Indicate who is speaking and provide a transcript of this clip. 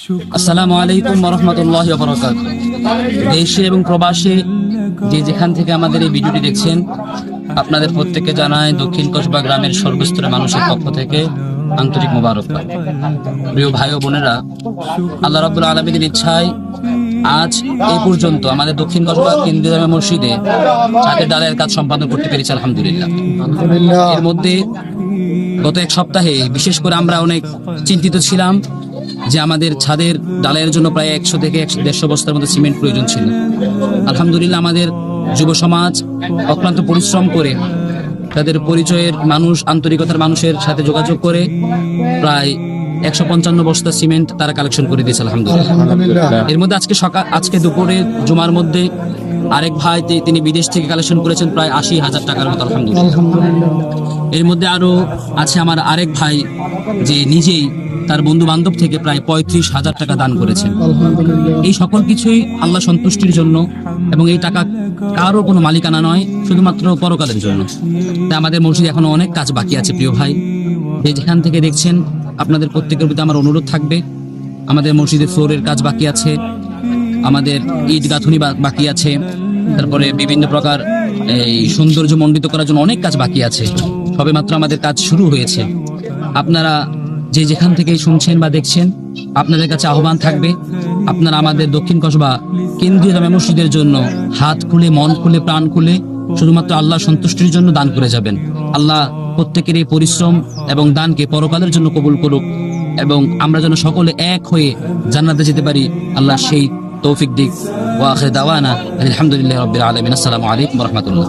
Speaker 1: আসসালামু আলাইকুম ওয়া রাহমাতুল্লাহি ওয়া বারাকাতুহু। দেশে এবং প্রবাসে যে যেখান থেকে আমাদের এই ভিডিওটি দেখছেন, আপনাদের প্রত্যেককে জানাই দক্ষিণ কসবা গ্রামের সর্বস্তরের মানুষের পক্ষ থেকে আন্তরিক মোবারকবাদ। প্রিয় ভাই ও বোনেরা, আল্লাহ রাব্বুল আলামিনের ইচ্ছায় আজ এই পর্যন্ত আমাদের দক্ষিণ কসবা কেন্দ্রীয় জামে মসজিদে ছাদের ডালের কাজ সম্পাদন করতে পেরেছি আলহামদুলিল্লাহ। এর মধ্যে গত এক সপ্তাহে বিশেষ করে আমরা অনেক চিন্তিত ছিলাম যে আমাদের ছাদের ডালের জন্য প্রায় 100 থেকে 150 বস্তার মতো সিমেন্ট প্রয়োজন ছিল। আলহামদুলিল্লাহ আমাদের যুব সমাজ অক্লান্ত পরিশ্রম করে তাদের পরিচয়ের মানুষ, আন্তরিকতার মানুষের সাথে যোগাযোগ করে প্রায় 155 বস্তা সিমেন্ট তারা কালেকশন করে দিয়েছে আলহামদুলিল্লাহ। এর মধ্যে আজকে দুপুরে জুমার মধ্যে আরেক ভাই তিনি বিদেশ থেকে কালেকশন করেছেন প্রায় 80,000 টাকার মতো আলহামদুলিল্লাহ। এর মধ্যে আরো আছে আমার আরেক ভাই যে নিজেই তার বন্ধু বান্ধব থেকে প্রায় 35,000 টাকা দান করেছেন। এই সকল কিছুই আল্লাহ সন্তুষ্টির জন্য, এবং এই টাকা কারো কোনো মালিকানা নয়, শুধুমাত্র পরকালের জন্য। তাই আমাদের মসজিদে এখনো অনেক কাজ বাকি আছে। প্রিয় ভাই, যে যেখান থেকে দেখছেন, আপনাদের প্রত্যেকের প্রতি আমার অনুরোধ থাকবে, আমাদের মসজিদের ফ্লোরের কাজ বাকি আছে, আমাদের ইট গাঁথুনি বাকি আছে, তারপরে বিভিন্ন প্রকার এই সৌন্দর্য মণ্ডিত করার জন্য অনেক কাজ বাকি আছে। সবেমাত্র আমাদের কাজ শুরু হয়েছে। আপনারা যে যেখান থেকে শুনছেন বা দেখছেন, আপনাদের কাছে আহ্বান থাকবে, আপনারা আমাদের দক্ষিণ কসবা কেন্দ্রীয় জামে মসজিদের জন্য হাত খুলে, মন খুলে, প্রাণ খুলে শুধুমাত্র আল্লাহ সন্তুষ্টির জন্য দান করে যাবেন। আল্লাহ প্রত্যেকের এই পরিশ্রম এবং দানকে পরকালের জন্য কবুল করুক, এবং আমরা যেন সকলে এক হয়ে জান্নাতে যেতে পারি। আল্লাহ সেই তৌফিক দিক। ওয়া আখির দাওয়ানা আলহামদুলিল্লাহি রাব্বিল আলামিন। আসসালামু আলাইকুম ওয়া রাহমাতুল্লাহ।